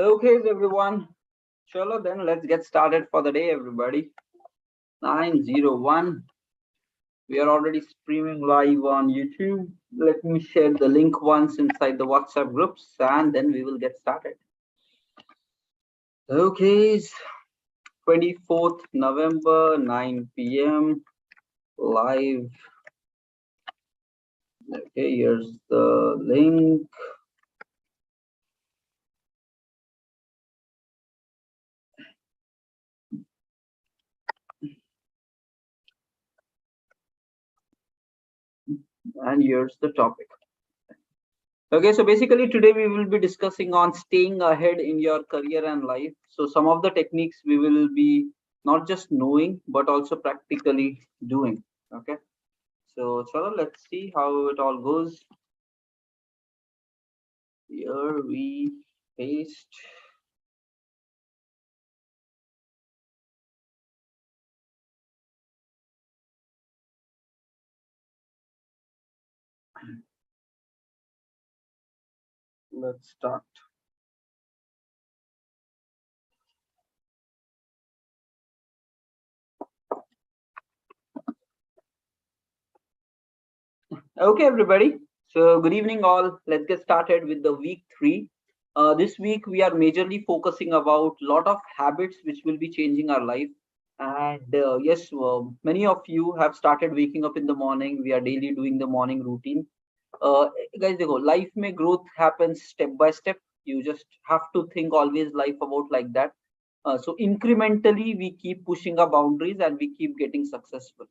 Okay, everyone. Chalo, then let's get started for the day, everybody. 901. We are already streaming live on YouTube. Let me share the link once inside the WhatsApp groups and then we will get started. Okay, 24th November, 9 p.m. live. Okay, here's the link. And here's the topic. Okay, so basically today we will be discussing on staying ahead in your career and life. So some of the techniques we will be not just knowing but also practically doing. Okay, so chalo, let's see how it all goes. Here we paste. Let's start. Okay, everybody. So good evening, all. Let's get started with the week 3. This week we are majorly focusing about lot of habits which will be changing our life. And yes, many of you have started waking up in the morning. We are daily doing the morning routine. Guys, life may growth happens step by step. You just have to think always life about like that. So incrementally we keep pushing our boundaries and we keep getting successful.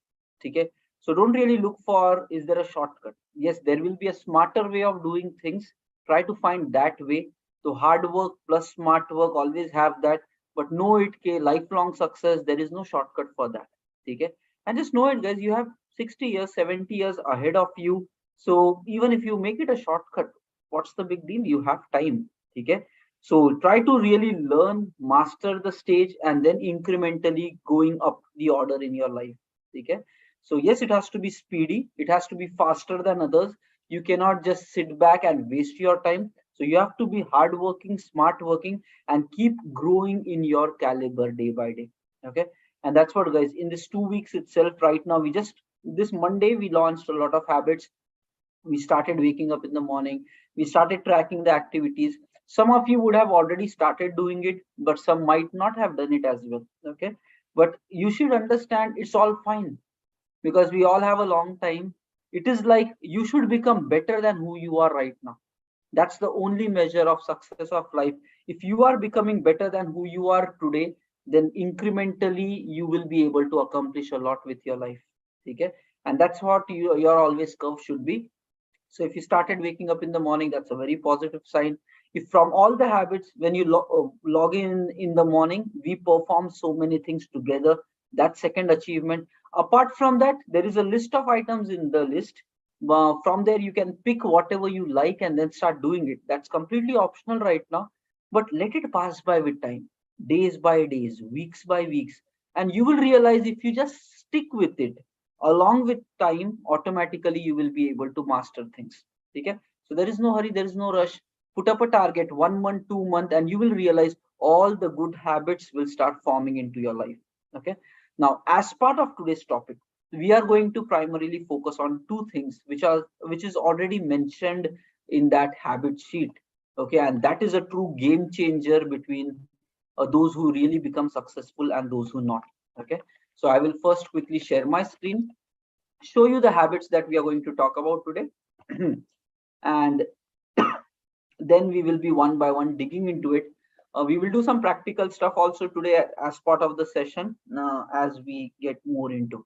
Okay. So don't really look for is there a shortcut. Yes, there will be a smarter way of doing things. Try to find that way. So hard work plus smart work, always have that. But know it, lifelong success, there is no shortcut for that. Okay. And just know it, guys, you have 60 years, 70 years ahead of you. So even if you make it a shortcut, what's the big deal? You have time. Okay. So try to really learn, master the stage, and then incrementally going up the order in your life. Okay. So yes, it has to be speedy. It has to be faster than others. You cannot just sit back and waste your time. So you have to be hardworking, smart working, and keep growing in your caliber day by day. Okay. And that's what, guys, in this 2 weeks itself, right now, this Monday, we launched a lot of habits. We started waking up in the morning. We started tracking the activities. Some of you would have already started doing it, but some might not have done it as well. Okay. But you should understand it's all fine because we all have a long time. It is like you should become better than who you are right now. That's the only measure of success of life. If you are becoming better than who you are today, then incrementally you will be able to accomplish a lot with your life. Okay. And that's what your always curve should be. So if you started waking up in the morning, that's a very positive sign. If from all the habits, when you log in the morning, we perform so many things together, that second achievement. Apart from that, there is a list of items in the list. From there, you can pick whatever you like and then start doing it. That's completely optional right now, but let it pass by with time, days by days, weeks by weeks, and you will realize if you just stick with it along with time, automatically you will be able to master things. Okay. So there is no hurry, there is no rush. Put up a target, 1 month, 2 month, and you will realize all the good habits will start forming into your life. Okay. Now, as part of today's topic, we are going to primarily focus on two things which is already mentioned in that habit sheet. Okay. And that is a true game changer between those who really become successful and those who not. Okay. So I will first quickly share my screen, show you the habits that we are going to talk about today. And then we will be one by one digging into it. We will do some practical stuff also today as part of the session as we get more into.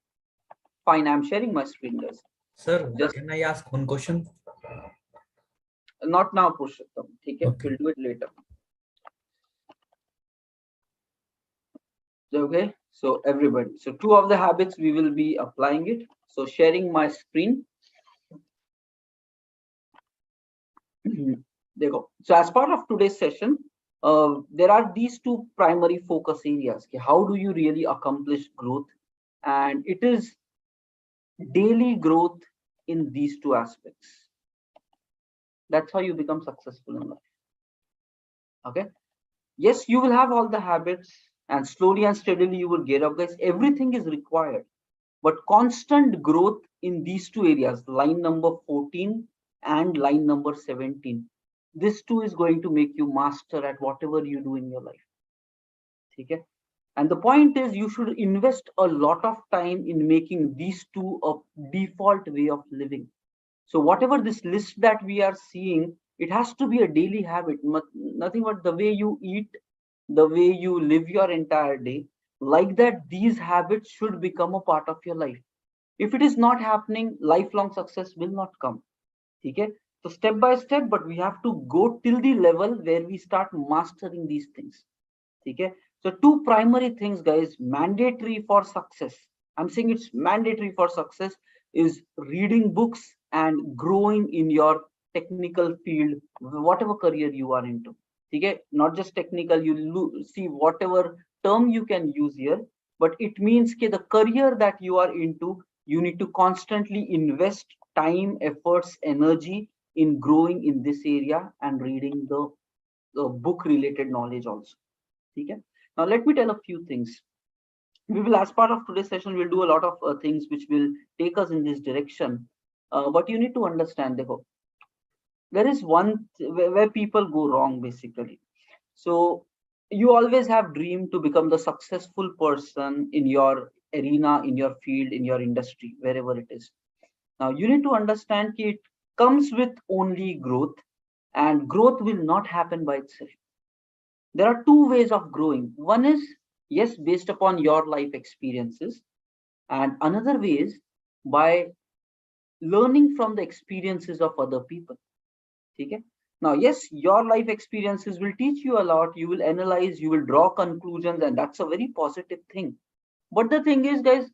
Fine, I'm sharing my screen, guys. Sir, Just can I ask one question? not now, Purushottam. Okay, Okay. we'll do it later. Okay, so everybody. So two of the habits we will be applying it. So sharing my screen. There you go. So as part of today's session, there are these two primary focus areas. Okay, how do you really accomplish growth? And it is daily growth in these two aspects. That's how you become successful in life. Okay. Yes, you will have all the habits, and slowly and steadily you will get up, guys. Everything is required, but constant growth in these two areas, line number 14 and line number 17, this too is going to make you master at whatever you do in your life. Okay? And the point is, you should invest a lot of time in making these two a default way of living. So whatever this list that we are seeing, it has to be a daily habit. Nothing but the way you eat, the way you live your entire day. Like that, these habits should become a part of your life. If it is not happening, lifelong success will not come. Okay? So step by step, but we have to go till the level where we start mastering these things. Okay? So two primary things, guys, mandatory for success. I'm saying it's mandatory for success is reading books and growing in your technical field, whatever career you are into. Okay? Not just technical, you see whatever term you can use here, but it means the career that you are into, you need to constantly invest time, efforts, energy in growing in this area and reading the book related knowledge also. Okay? Now let me tell a few things. We will, as part of today's session, we'll do a lot of things which will take us in this direction. But you need to understand, Dekho, there is where people go wrong basically. So you always have dream to become the successful person in your arena, in your field, in your industry, wherever it is. Now you need to understand that it comes with only growth, and growth will not happen by itself. There are two ways of growing. One is, yes, based upon your life experiences, and another way is by learning from the experiences of other people. Okay? Now, yes, your life experiences will teach you a lot. You will analyze, you will draw conclusions, and that's a very positive thing. But the thing is, guys,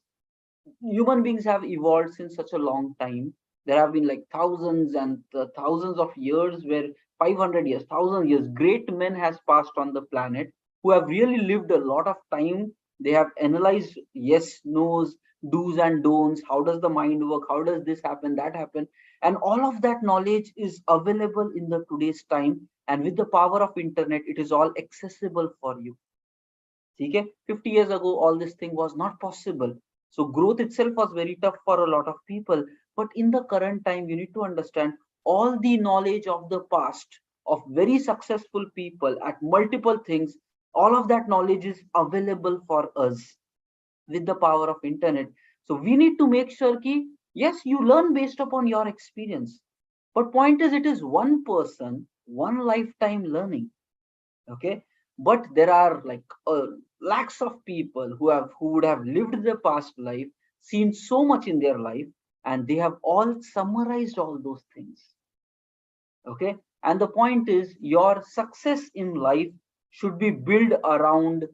human beings have evolved since such a long time. There have been like thousands and thousands of years where 500 years, 1000 years, great men has passed on the planet who have really lived a lot of time. They have analyzed yes, no's, do's and don'ts. How does the mind work? How does this happen, that happen? And all of that knowledge is available in the today's time. And with the power of internet, it is all accessible for you. Okay? 50 years ago, all this thing was not possible. So growth itself was very tough for a lot of people. But in the current time, you need to understand all the knowledge of the past of very successful people at multiple things. All of that knowledge is available for us with the power of internet. So we need to make sure that yes, you learn based upon your experience. But point is, it is one person, one lifetime learning. Okay, but there are like lakhs of people who would have lived their past life, seen so much in their life, and they have all summarized all those things. Okay, and the point is, your success in life should be built around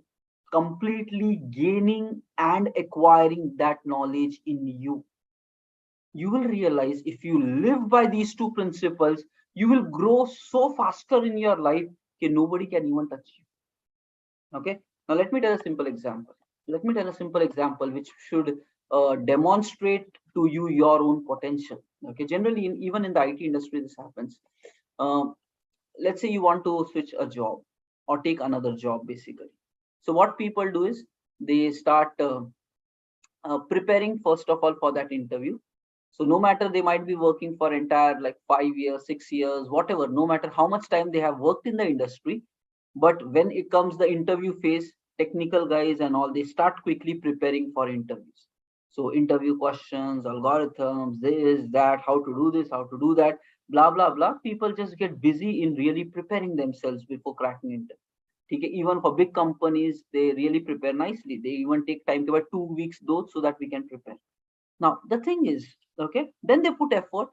completely gaining and acquiring that knowledge in you. You will realize if you live by these two principles, you will grow so faster in your life that nobody can even touch you. Okay, now let me tell a simple example. Let me tell a simple example which should demonstrate to you your own potential. Okay, generally, even in the IT industry, this happens. Um, let's say you want to switch a job or take another job, basically. So, what people do is they start preparing first of all for that interview. So, no matter they might be working for entire like 5 years, 6 years, whatever, no matter how much time they have worked in the industry, but when it comes the interview phase, technical guys and all, they start quickly preparing for interviews. So interview questions, algorithms, this, that, how to do this, how to do that, blah blah blah. People just get busy in really preparing themselves before cracking interview. Okay? Even for big companies, they really prepare nicely. They even take time to about 2 weeks those so that we can prepare. Now the thing is, okay, then they put effort,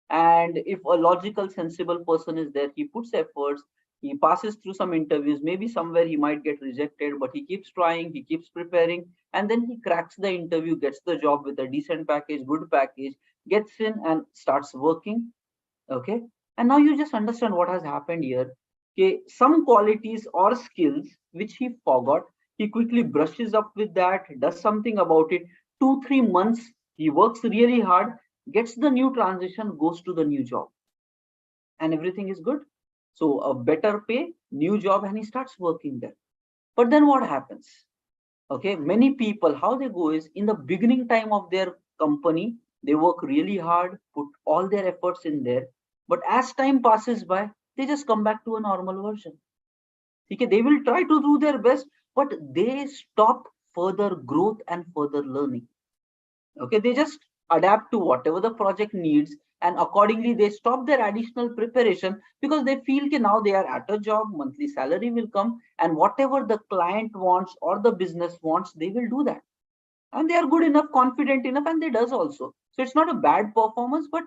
and if a logical, sensible person is there, he puts efforts, he passes through some interviews, maybe somewhere he might get rejected, but he keeps trying, he keeps preparing, and then he cracks the interview, gets the job with a decent package, good package, gets in and starts working. Okay, and now you just understand what has happened here. Okay, some qualities or skills which he forgot, he quickly brushes up with that, does something about it. 2 3 months he works really hard, gets the new transition, goes to the new job, and everything is good. So a better pay, new job, and he starts working there. But then what happens? Okay, many people, how they go is, in the beginning time of their company, they work really hard, put all their efforts in there. But as time passes by, they just come back to a normal version. Okay, they will try to do their best, but they stop further growth and further learning. Okay, they just adapt to whatever the project needs, and accordingly they stop their additional preparation because they feel that now they are at a job, monthly salary will come, and whatever the client wants or the business wants, they will do that. And they are good enough, confident enough, and they does also. So it's not a bad performance, but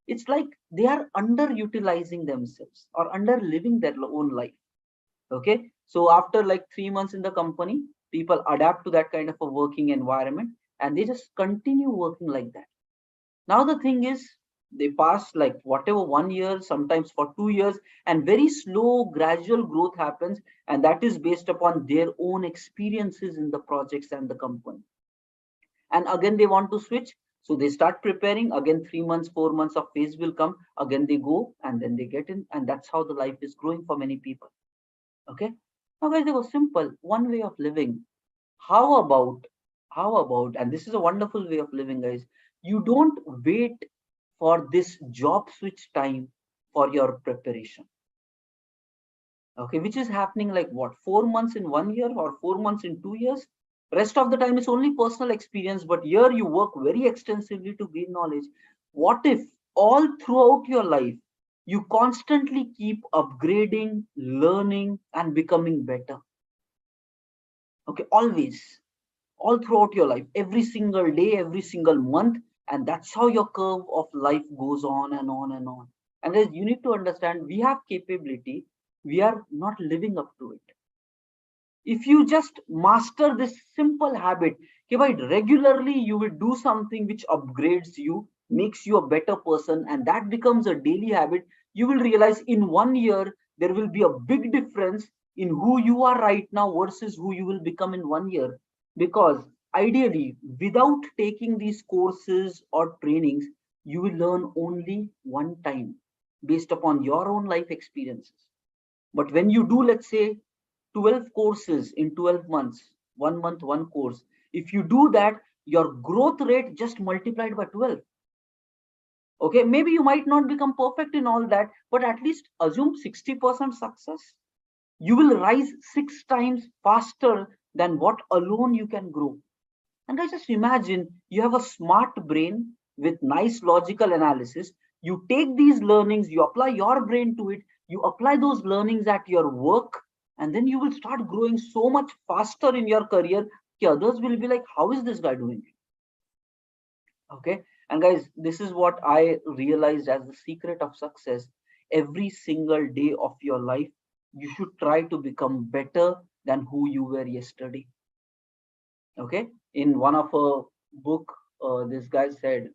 it's like they are underutilizing themselves or under living their own life. Okay, so after like 3 months in the company, people adapt to that kind of a working environment, and they just continue working like that. Now the thing is, they pass like whatever 1 year, sometimes for 2 years, and very slow gradual growth happens, and that is based upon their own experiences in the projects and the company. And again they want to switch, so they start preparing again. 3 months, 4 months of phase will come, again they go, and then they get in, and that's how the life is growing for many people. Okay, now guys, they go simple one way of living. How about, and this is a wonderful way of living, guys. You don't wait for this job switch time for your preparation. Okay, which is happening like what, 4 months in 1 year or 4 months in 2 years. Rest of the time is only personal experience, but here you work very extensively to gain knowledge. What if all throughout your life you constantly keep upgrading, learning, and becoming better? Okay, always, all throughout your life, every single day, every single month, and that's how your curve of life goes on and on and on. And guys, you need to understand, we have capability, we are not living up to it. If you just master this simple habit, okay, by regularly you will do something which upgrades you, makes you a better person, and that becomes a daily habit, you will realize in 1 year there will be a big difference in who you are right now versus who you will become in 1 year. Because ideally, without taking these courses or trainings, you will learn only one time based upon your own life experiences. But when you do, let's say, 12 courses in 12 months, 1 month, one course, if you do that, your growth rate just multiplied by 12. Okay, maybe you might not become perfect in all that, but at least assume 60% success. You will rise 6 times faster than what alone you can grow. And I just imagine you have a smart brain with nice logical analysis. You take these learnings, you apply your brain to it, you apply those learnings at your work, and then you will start growing so much faster in your career. Others will be like, how is this guy doing it? Okay. And guys, this is what I realized as the secret of success. Every single day of your life, you should try to become better than who you were yesterday. Okay, in one of a book, this guy said,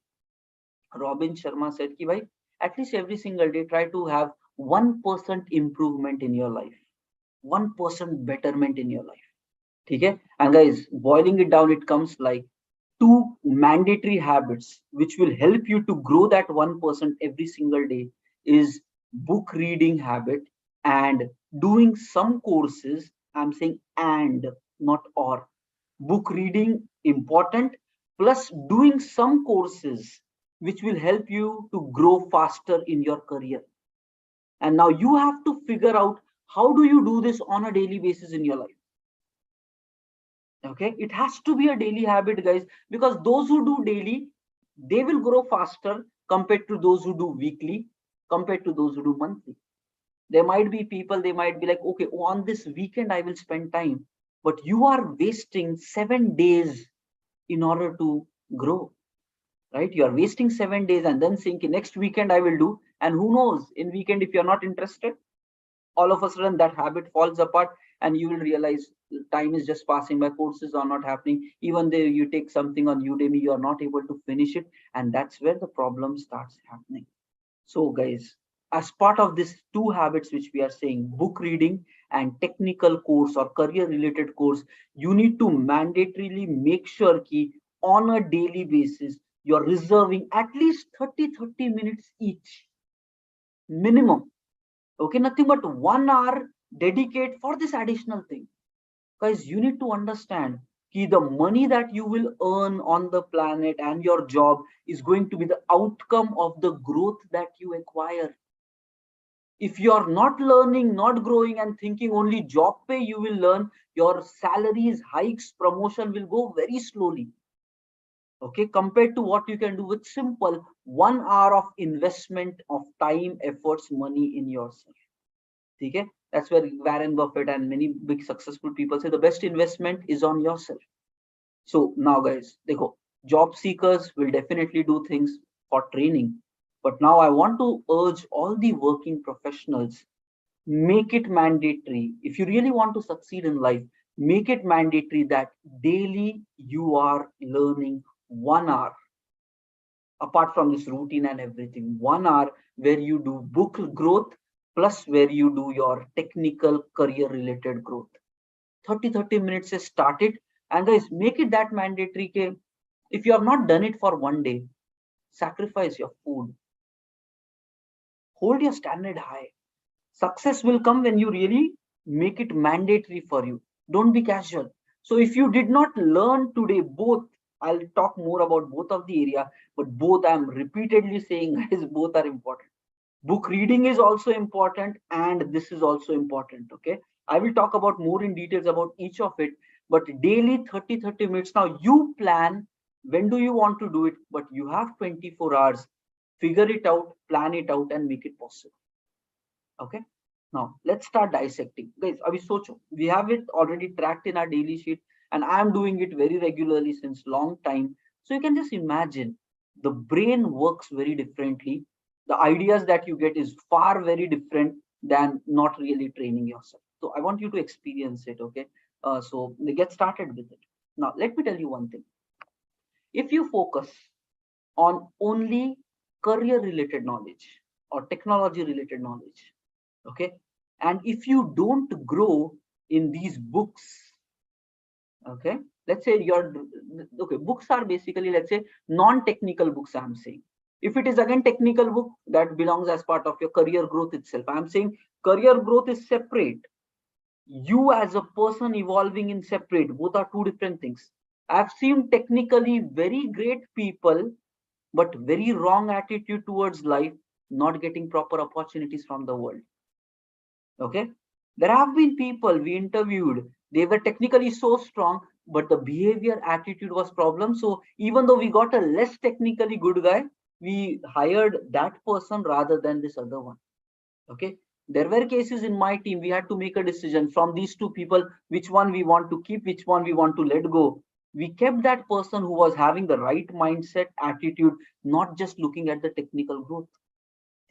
Robin Sharma said ki bhai, at least every single day try to have 1% improvement in your life, 1% betterment in your life. Okay, and guys, boiling it down, it comes like two mandatory habits which will help you to grow that 1% every single day is book reading habit and doing some courses. I'm saying and, not or. Book reading important, plus doing some courses which will help you to grow faster in your career. And now you have to figure out, how do you do this on a daily basis in your life? Okay, it has to be a daily habit, guys, because those who do daily, they will grow faster compared to those who do weekly, compared to those who do monthly. There might be people, they might be like, okay, on this weekend I will spend time, but you are wasting 7 days in order to grow, right? You are wasting 7 days and then saying next weekend I will do, and who knows, in weekend if you're not interested, all of a sudden that habit falls apart, and you will realize time is just passing by, courses are not happening, even though you take something on Udemy, you are not able to finish it, and that's where the problem starts happening. So guys, as part of this two habits which we are saying, book reading and technical course or career related course, you need to mandatorily make sure ki on a daily basis you're reserving at least 30 minutes each minimum. Okay, nothing but 1 hour dedicate for this additional thing. Guys, you need to understand the money that you will earn on the planet and your job is going to be the outcome of the growth that you acquire. If you are not learning, not growing, and thinking only job pay you will learn, your salaries, hikes, promotion will go very slowly. Okay, compared to what you can do with simple 1 hour of investment of time, efforts, money in yourself. Okay, that's where Warren Buffett and many big successful people say the best investment is on yourself. So now, guys, देखो, job seekers will definitely do things for training. But now I want to urge all the working professionals, make it mandatory. If you really want to succeed in life, make it mandatory that daily you are learning 1 hour, apart from this routine and everything. 1 hour where you do book growth plus where you do your technical career related growth. 30 minutes is started, and guys, make it that mandatory. If you have not done it for one day, sacrifice your food, hold your standard high. Success will come when you really make it mandatory for you. Don't be casual. So if you did not learn today, both, I'll talk more about both of the area, but both I'm repeatedly saying guys, both are important. Book reading is also important, and this is also important. Okay, I will talk about more in details about each of it, but daily 30 minutes. Now you plan when do you want to do it, but you have 24 hours. Figure it out, plan it out, and make it possible. Okay, now let's start dissecting, guys. Abhi socho, we have it already tracked in our daily sheet, and I am doing it very regularly since long time. So you can just imagine the brain works very differently. The ideas that you get is far very different than not really training yourself. So I want you to experience it. Okay, so they get started with it. Now let me tell you one thing. If you focus on only career related knowledge or technology related knowledge, okay, and if you don't grow in these books, okay, let's say you're okay, books are basically, let's say, non-technical books. I'm saying if it is again technical book, that belongs as part of your career growth itself. I'm saying career growth is separate, you as a person evolving in separate, both are two different things. I've seen technically very great people but very wrong attitude towards life, not getting proper opportunities from the world. Okay, there have been people we interviewed, they were technically so strong, but the behavior attitude was problem. So even though we got a less technically good guy, we hired that person rather than this other one. Okay, there were cases in my team we had to make a decision from these two people, which one we want to keep, which one we want to let go. We kept that person who was having the right mindset, attitude, not just looking at the technical growth.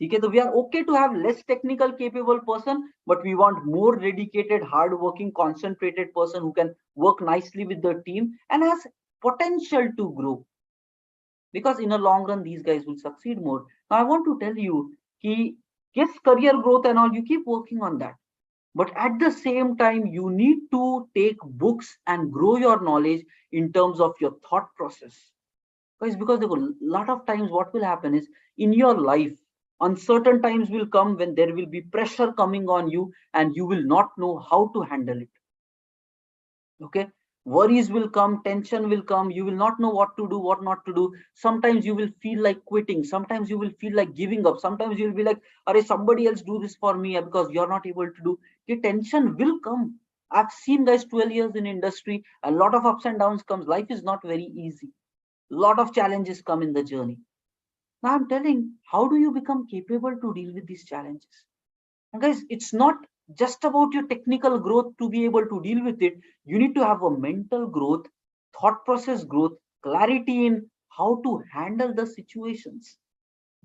Okay, so we are okay to have less technical capable person, but we want more dedicated, hardworking, concentrated person who can work nicely with the team and has potential to grow. Because in a long run, these guys will succeed more. Now, I want to tell you, yes, career growth and all, you keep working on that. But at the same time, you need to take books and grow your knowledge in terms of your thought process. Guys, because a lot of times what will happen is in your life, uncertain times will come when there will be pressure coming on you and you will not know how to handle it. Okay, worries will come, tension will come, you will not know what to do, what not to do. Sometimes you will feel like quitting, sometimes you will feel like giving up, sometimes you'll be like, are somebody else do this for me, because you're not able to do. The tension will come. I've seen guys 12 years in industry, a lot of ups and downs comes, life is not very easy, lot of challenges come in the journey. Now I'm telling, how do you become capable to deal with these challenges? And guys, it's not just about your technical growth to be able to deal with it. You need to have a mental growth, thought process growth, clarity in how to handle the situations.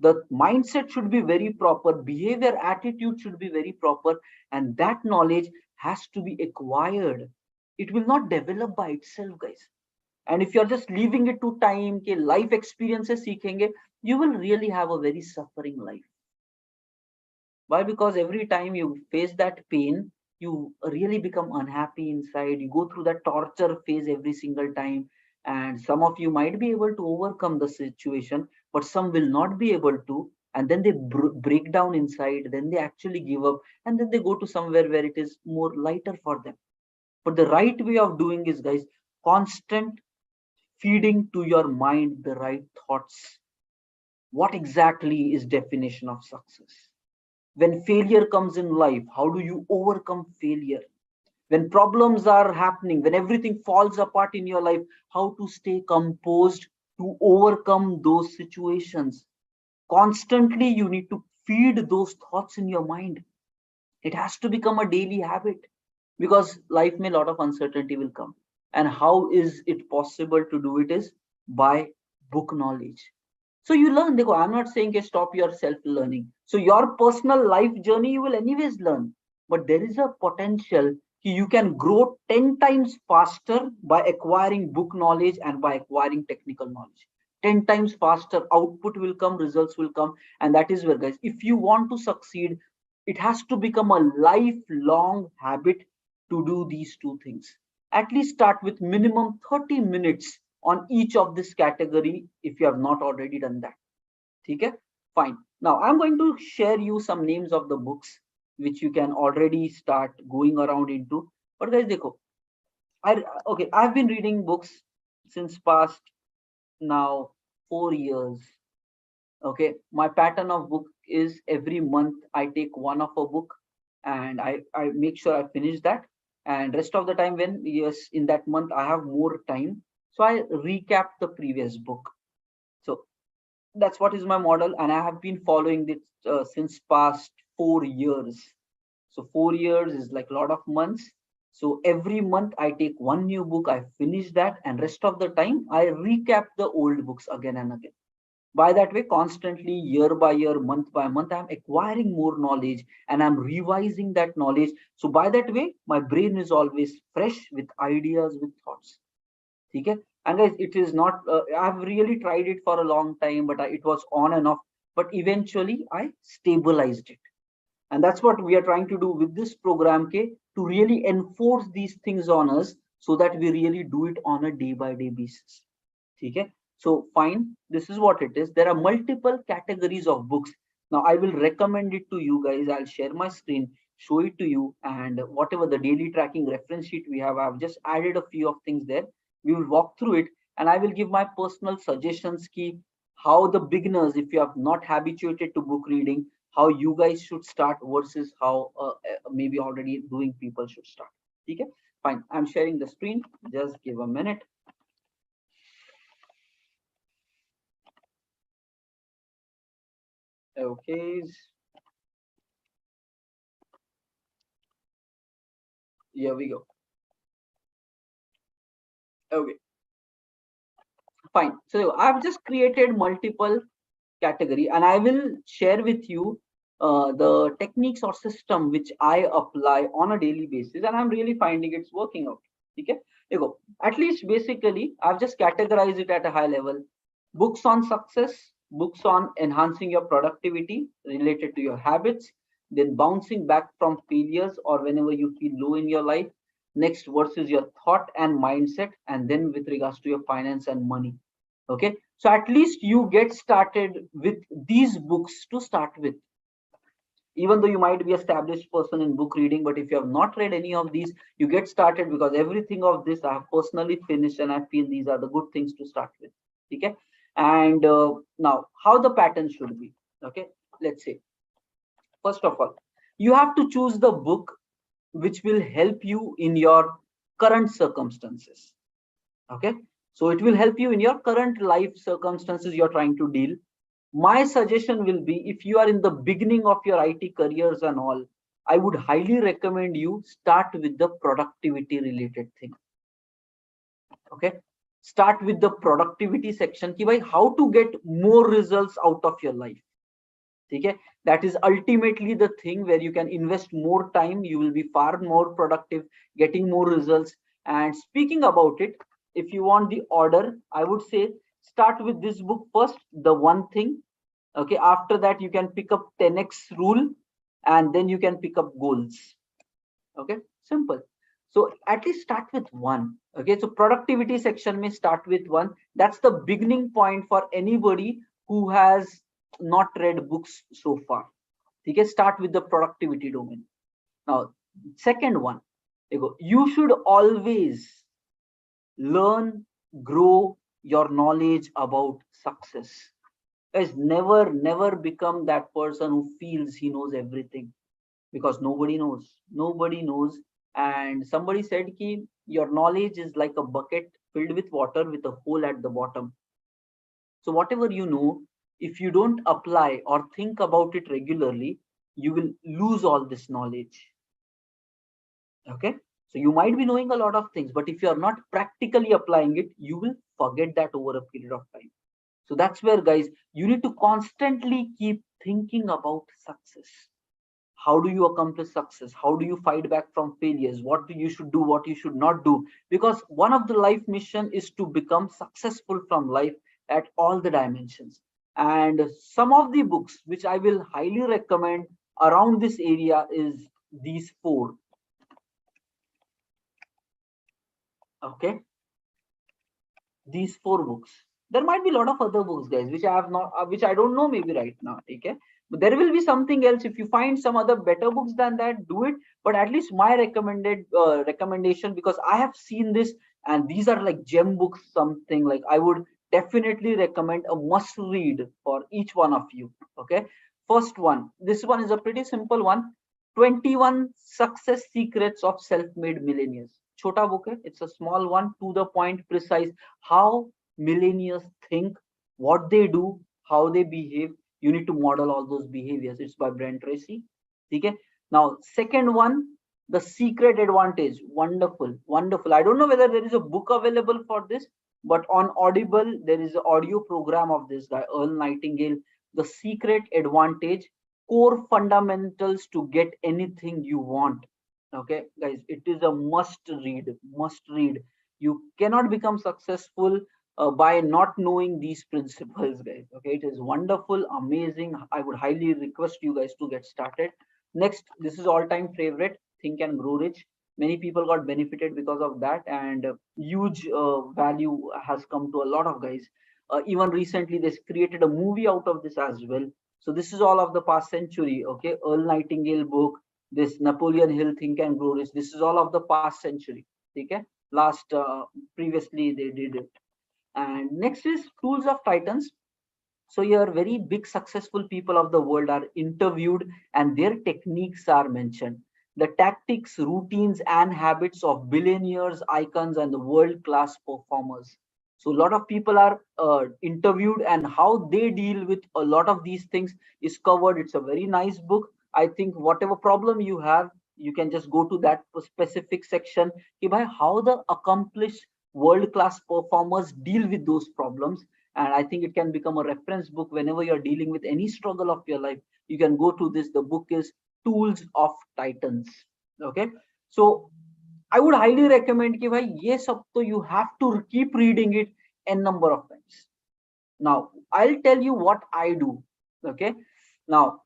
The mindset should be very proper, behavior, attitude should be very proper, and that knowledge has to be acquired. It will not develop by itself, guys. And if you're just leaving it to time, ke life experiences seekhenge, you will really have a very suffering life. Why? Because every time you face that pain, you really become unhappy inside. You go through that torture phase every single time. And some of you might be able to overcome the situation, but some will not be able to. and then they break down inside, then they actually give up, and then they go to somewhere where it is more lighter for them. But the right way of doing is, guys, constant feeding to your mind the right thoughts. What exactly is definition of success? When failure comes in life, how do you overcome failure? When problems are happening, when everything falls apart in your life, how to stay composed to overcome those situations? Constantly you need to feed those thoughts in your mind. It has to become a daily habit, because life may, a lot of uncertainty will come. And how is it possible to do it is by book knowledge. So you learn. Dekho, I'm not saying stop your self learning. So your personal life journey you will anyways learn, but there is a potential you can grow 10 times faster by acquiring book knowledge and by acquiring technical knowledge. 10 times faster output will come, results will come. And that is where, guys, if you want to succeed, it has to become a lifelong habit to do these two things. At least start with minimum 30 minutes on each of this category if you have not already done that. Okay, fine. Now I'm going to share you some names of the books which you can already start going around into. But guys, dekho, I've been reading books since past now 4 years. Okay, my pattern of book is every month I take one of a book, and I make sure I finish that. And rest of the time, when, yes, in that month I have more time, so I recap the previous book. So that's what is my model, and I have been following this since past 4 years. So 4 years is like a lot of months. So every month I take one new book, I finish that, and rest of the time I recap the old books again and again. By that way, constantly, year by year, month by month, I'm acquiring more knowledge and I'm revising that knowledge. So by that way, my brain is always fresh with ideas, with thoughts. Okay, and guys, it is not I've really tried it for a long time, but it was on and off, but eventually I stabilized it. And that's what we are trying to do with this program, K, to really enforce these things on us so that we really do it on a day by day basis. Okay, so fine, this is what it is. There are multiple categories of books. Now I will recommend it to you guys. I'll share my screen, show it to you, and whatever the daily tracking reference sheet we have, I've just added a few of things there. We will walk through it, and I will give my personal suggestions key, how the beginners, if you have not habituated to book reading, how you guys should start versus how maybe already doing people should start. Okay, fine, I'm sharing the screen, just give a minute. Okay, here we go. Okay, fine. So I've just created multiple category, and I will share with you the techniques or system which I apply on a daily basis, and I'm really finding it's working out. Okay, you go. At least basically, I've just categorized it at a high level. Books on success, books on enhancing your productivity related to your habits, then bouncing back from failures or whenever you feel low in your life. Next versus your thought and mindset, and then with regards to your finance and money. Okay, so at least you get started with these books to start with. Even though you might be established person in book reading, but if you have not read any of these, you get started, because everything of this I have personally finished and I feel these are the good things to start with. Okay, and now how the pattern should be. Okay, let's say, first of all, you have to choose the book which will help you in your current circumstances. Okay, so it will help you in your current life circumstances you're trying to deal. My suggestion will be, if you are in the beginning of your IT careers and all, I would highly recommend you start with the productivity related thing. Okay, start with the productivity section ki bhai, how to get more results out of your life. Okay, that is ultimately the thing where you can invest more time, you will be far more productive, getting more results. And speaking about it, if you want the order, I would say start with this book first, the one thing. Okay, after that you can pick up 10x rule, and then you can pick up goals. Okay, simple. So at least start with one. Okay, so productivity section may start with one. That's the beginning point for anybody who has not read books so far. Okay, start with the productivity domain. Now, second one, you should always learn, grow your knowledge about success. Guys, never become that person who feels he knows everything, because nobody knows. Nobody knows. And somebody said ki your knowledge is like a bucket filled with water with a hole at the bottom. So whatever you know, if you don't apply or think about it regularly, you will lose all this knowledge. Okay, so you might be knowing a lot of things, but if you are not practically applying it, you will forget that over a period of time. So that's where, guys, you need to constantly keep thinking about success. How do you accomplish success? How do you fight back from failures? What do you should do, what you should not do? Because one of the life mission is to become successful from life at all the dimensions. And some of the books which I will highly recommend around this area is these four. Okay, these four books. There might be a lot of other books, guys, which I have not, which I don't know maybe right now. Okay, but there will be something else. If you find some other better books than that, do it. But at least my recommended recommendation, because I have seen this, and these are like gem books. Something like I would definitely recommend a must read for each one of you. Okay, first one. This one is a pretty simple one. 21 Success Secrets of Self-Made Millionaires. Chota book hai. It's a small one, to the point, precise. How millionaires think, what they do, how they behave. You need to model all those behaviors. It's by Tracy. Okay. Now, second one, The Secret Advantage. Wonderful, wonderful. I don't know whether there is a book available for this, but on Audible, there is an audio program of this guy, Earl Nightingale. The Secret Advantage, core fundamentals to get anything you want. Okay, guys, it is a must read. Must read. You cannot become successful by not knowing these principles, guys. Okay, it is wonderful, amazing. I would highly request you guys to get started. Next, this is all-time favorite, Think and Grow Rich. Many people got benefited because of that, and huge value has come to a lot of guys. Even recently, they created a movie out of this as well. So this is all of the past century. Okay, Earl Nightingale book, this Napoleon Hill Think and Grow Rich. This is all of the past century. Okay, last previously they did it. And next is Tools of Titans. So here, very big successful people of the world are interviewed, and their techniques are mentioned. The tactics, routines, and habits of billionaires, icons, and the world-class performers. So a lot of people are interviewed, and how they deal with a lot of these things is covered. It's a very nice book. I think whatever problem you have, you can just go to that specific section. How the accomplished world-class performers deal with those problems, and I think it can become a reference book whenever you're dealing with any struggle of your life. You can go to this. The book is Tools of Titans. Okay, so I would highly recommend कि भाई ये सब तो you have to keep reading it n number of times. Now I'll tell you what I do. Okay, now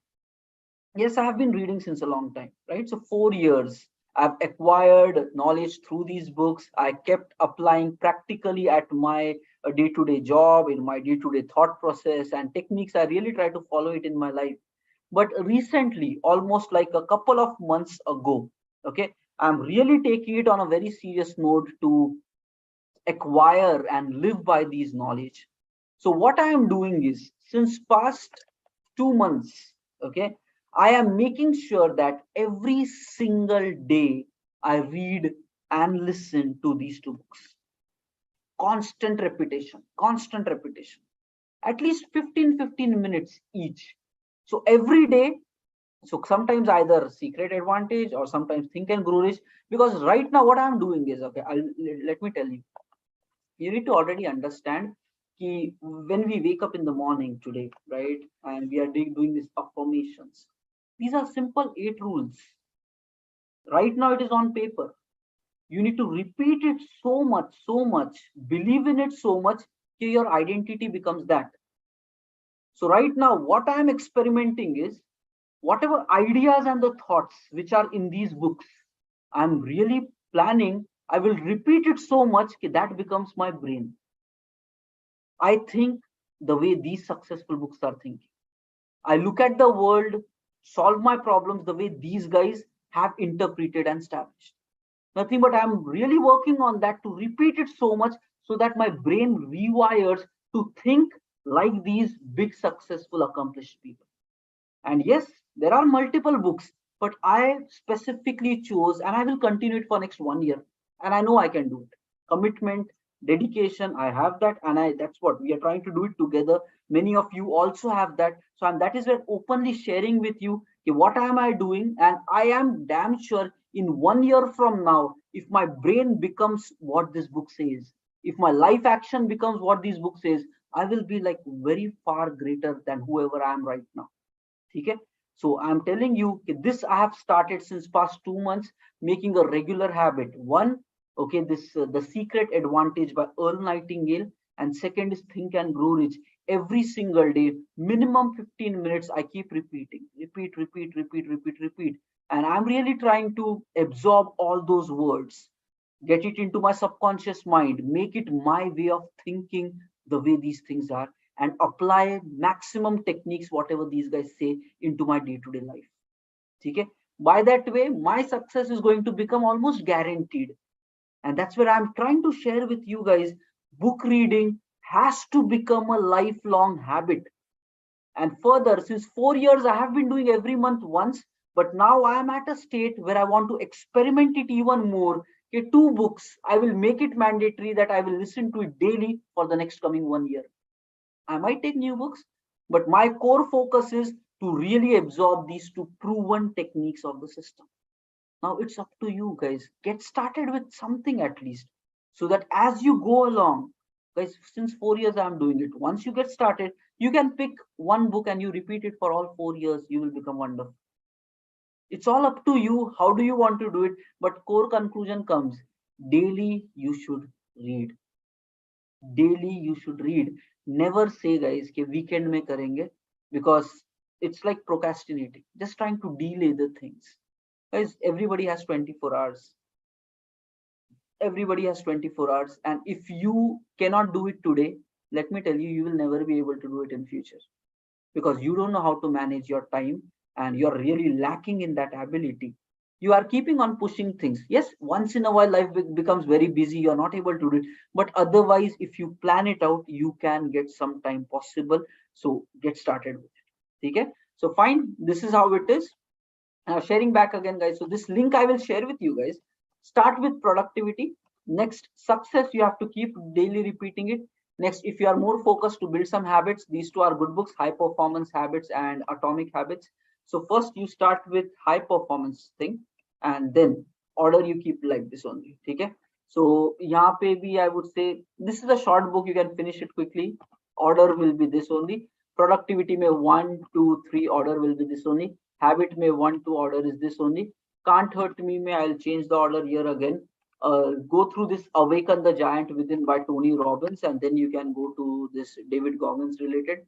yes, I have been reading since a long time, right? So 4 years I've acquired knowledge through these books. I kept applying practically at my day-to-day job, in my day-to-day thought process and techniques. I really try to follow it in my life. But recently, almost like a couple of months ago, okay, I'm really taking it on a very serious note to acquire and live by these knowledge. So what I am doing is, since past 2 months, okay, I am making sure that every single day I read and listen to these two books. Constant repetition, at least 15 minutes each. So every day, so sometimes either Secret Advantage or sometimes Think and Grow Rich. Because right now what I'm doing is, okay, let me tell you, you need to already understand ki when we wake up in the morning today, right, and we are doing these affirmations, these are simple 8 rules. Right now it is on paper. You need to repeat it so much, believe in it so much, your identity becomes that. So right now what I am experimenting is, whatever ideas and the thoughts which are in these books, I'm really planning, I will repeat it so much that becomes my brain. I think the way these successful books are thinking. I look at the world, solve my problems the way these guys have interpreted and established. Nothing, but I'm really working on that to repeat it so much so that my brain rewires to think like these big, successful, accomplished people. And yes, there are multiple books, but I specifically chose, and I will continue it for next 1 year. And I know I can do it. Commitment, dedication, I have that, and I that's what we are trying to do it together. Many of you also have that. So that is where openly sharing with you, okay, what am I doing? And I am damn sure in 1 year from now, if my brain becomes what this book says, if my life action becomes what this book says, I will be like very far greater than whoever I am right now. Okay, so I'm telling you, this I have started since past 2 months, making a regular habit. One, okay, this the secret advantage by Earl Nightingale. And second is think and grow rich. Every single day, minimum 15 minutes, I keep repeating, repeat. And I'm really trying to absorb all those words, get it into my subconscious mind, make it my way of thinking the way these things are, and apply maximum techniques, whatever these guys say, into my day-to-day life. Okay? By that way, my success is going to become almost guaranteed. And that's where I'm trying to share with you guys, book reading has to become a lifelong habit. And further, since 4 years, I have been doing every month once, but now I am at a state where I want to experiment it even more. Okay, 2 books, I will make it mandatory that I will listen to it daily for the next coming 1 year. I might take new books, but my core focus is to really absorb these 2 proven techniques of the system. Now it's up to you guys. Get started with something at least, so that as you go along, guys, since 4 years I'm doing it. Once you get started, you can pick one book and you repeat it for all 4 years. You will become wonderful. It's all up to you. How do you want to do it? But core conclusion comes: daily you should read. Daily you should read. Never say, guys, कि weekend में करेंगे, because it's like procrastinating, just trying to delay the things. Guys, everybody has 24 hours. Everybody has 24 hours, and if you cannot do it today, let me tell you, you will never be able to do it in future, because you don't know how to manage your time, and you're really lacking in that ability. You are keeping on pushing things. Yes, once in a while life becomes very busy, you're not able to do it, but otherwise if you plan it out, you can get some time possible. So get started with it. Okay, so fine, this is how it is. Now sharing back again, guys, so this link I will share with you guys. Start with productivity. Next, success, you have to keep daily repeating it. Next, if you are more focused to build some habits, these two are good books: High Performance Habits and Atomic Habits. So first you start with high performance thing, and then order you keep like this only. Okay, so yahan pe bhi I would say this is a short book, you can finish it quickly. Order will be this only. Productivity may 1 2 3 order will be this only. Habit may 1 2 order is this only. Can't hurt me may I'll change the order here again. Go through this Awaken the Giant Within by Tony Robbins, and then you can go to this David Goggins related.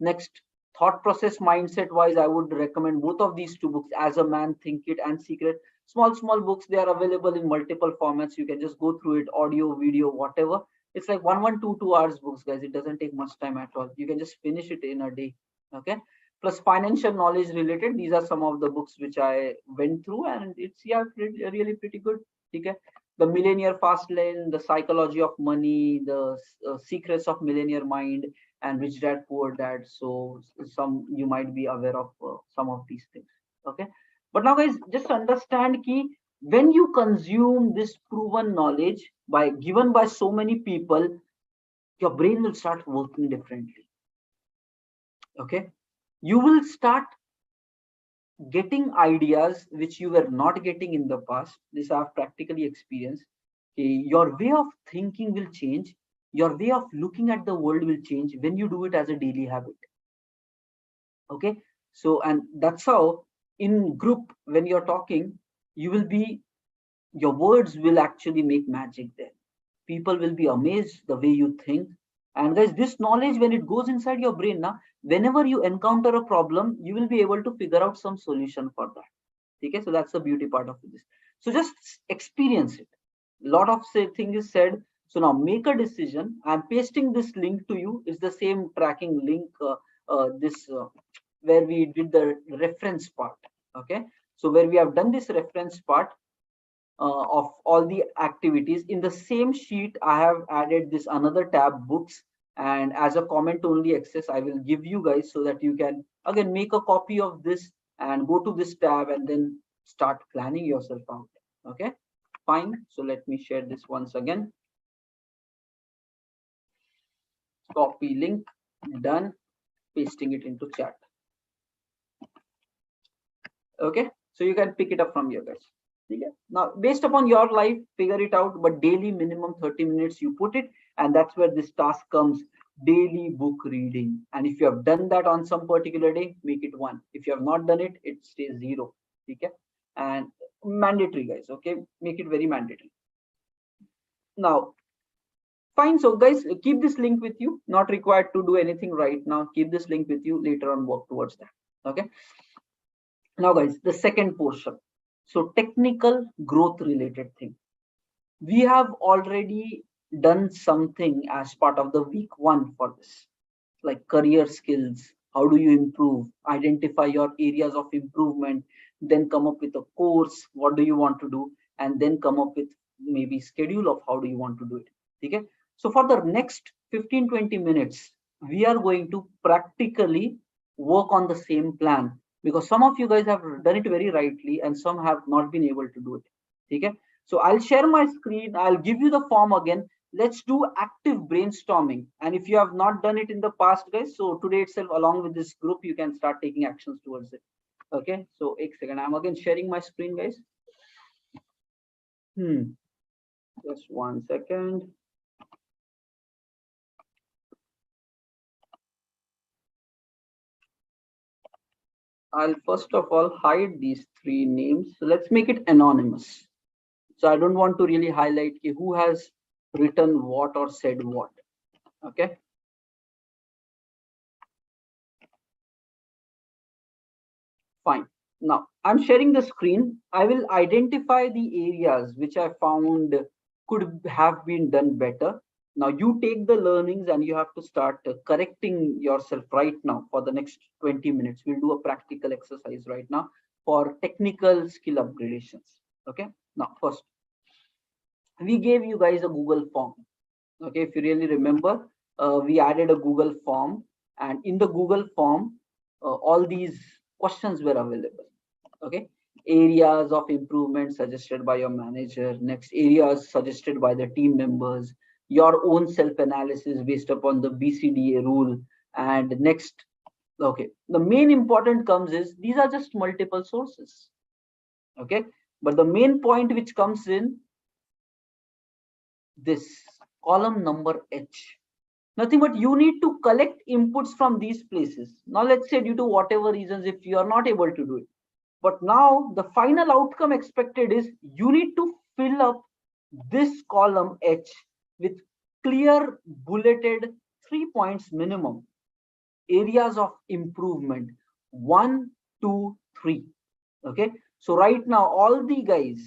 Next, thought process mindset wise, I would recommend both of these 2 books: As a Man, Think It, and Secret. Small books, they are available in multiple formats. You can just go through it, audio, video, whatever. It's like 1 1 2 2 hours books, guys. It doesn't take much time at all. You can just finish it in a day. Okay, plus financial knowledge related, these are some of the books which I went through, and it's, yeah, really pretty good. Okay, the Millionaire Fast Lane, the Psychology of Money, the Secrets of Millionaire Mind, and Rich Dad Poor Dad. So some you might be aware of some of these things. Okay, but now guys, just understand key, when you consume this proven knowledge by given by so many people, your brain will start working differently. Okay, you will start getting ideas which you were not getting in the past. This I've practically experienced. Okay, your way of thinking will change. Your way of looking at the world will change when you do it as a daily habit. Okay, so and that's how in group when you're talking, you will be, your words will actually make magic there. People will be amazed the way you think. And guys, this knowledge, when it goes inside your brain now, whenever you encounter a problem, you will be able to figure out some solution for that. Okay, so that's the beauty part of this. So just experience it. Lot of thing is said. So now make a decision. I'm pasting this link to you. It's the same tracking link. This where we did the reference part. Okay, so where we have done this reference part of all the activities, in the same sheet I have added this another tab, books, and as a comment only access I will give you guys, so that you can again make a copy of this and go to this tab and then start planning yourself out. Okay, fine. So let me share this once again. Copy link, done, pasting it into chat. Okay, so you can pick it up from here, guys. Okay? Now based upon your life, figure it out, but daily minimum 30 minutes you put it, and that's where this task comes, daily book reading. And if you have done that on some particular day, make it 1. If you have not done it, it stays 0. Okay, and mandatory, guys. Okay, make it very mandatory. Now fine, so guys, keep this link with you, not required to do anything right now. Keep this link with you, later on work towards that. Okay, now guys, the second portion, so technical growth related thing. We have already done something as part of the week 1 for this, like career skills. How do you improve? Identify your areas of improvement, then come up with a course, what do you want to do, and then come up with maybe schedule of how do you want to do it. Okay, so for the next 15-20 minutes we are going to practically work on the same plan, because some of you guys have done it very rightly and some have not been able to do it. Okay, so I'll share my screen, I'll give you the form again. Let's do active brainstorming, and if you have not done it in the past, guys, so today itself along with this group you can start taking actions towards it. Okay, so a second, I'm again sharing my screen, guys. Just 1 second. I'll first of all hide these 3 names, so let's make it anonymous. So I don't want to really highlight who has written what or said what. Okay, fine. Now I'm sharing the screen. I will identify the areas which I found could have been done better. Now you take the learnings and you have to start correcting yourself right now for the next 20 minutes. We'll do a practical exercise right now for technical skill upgradations. Okay, now first we gave you guys a Google form. Okay, if you really remember, we added a Google form, and in the Google form all these questions were available. Okay, areas of improvement suggested by your manager, next areas suggested by the team members, your own self analysis based upon the BCDA rule, and next, okay, the main important comes is these are just multiple sources. Okay, but the main point which comes in this column number H, nothing but you need to collect inputs from these places. Now let's say due to whatever reasons if you are not able to do it, but now the final outcome expected is you need to fill up this column H with clear bulleted 3 points minimum, areas of improvement, 1, 2, 3. Okay, so right now all the guys,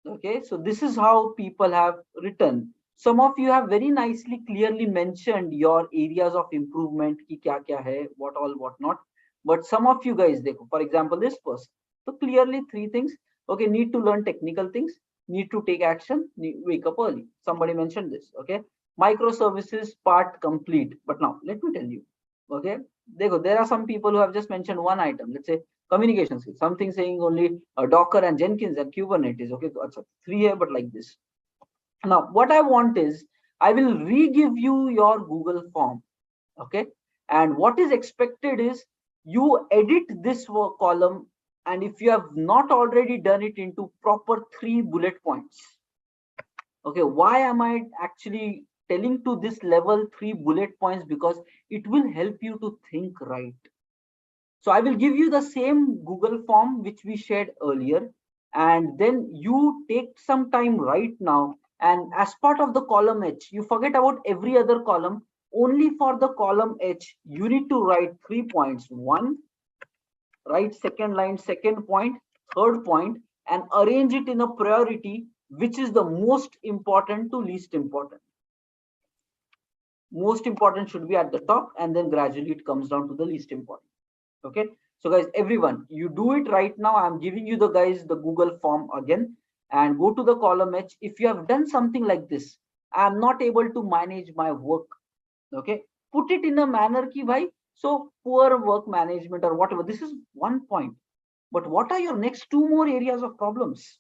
okay, so this is how people have written. Some of you have very nicely clearly mentioned your areas of improvement ki kya kya hai, what all, what not. But some of you guys, for example this person, so clearly 3 things. Okay, need to learn technical things, need to take action, wake up early. Somebody mentioned this. Okay, microservices part complete. But now let me tell you, okay, there are some people who have just mentioned one item. Let's say communication skills, something saying only Docker and Jenkins and Kubernetes. Okay, so 3 here, but like this. Now what I want is I will re-give you your Google form. Okay, and what is expected is you edit this column, and if you have not already done it, into proper 3 bullet points. Okay, why am I actually telling to this level 3 bullet points? Because it will help you to think right. So I will give you the same Google form which we shared earlier, and then you take some time right now, and as part of the column H, you forget about every other column. Only for the column H you need to write 3 points. 1, write second line, second point, third point, and arrange it in a priority, which is the most important to least important. Most important should be at the top, and then gradually it comes down to the least important. Okay, so guys, everyone, you do it right now. I'm giving you the guys the Google form again, and go to the column H. If you have done something like this, I'm not able to manage my work. Okay, put it in a manner ki bhai, so poor work management or whatever, this is one point, but what are your next two more areas of problems?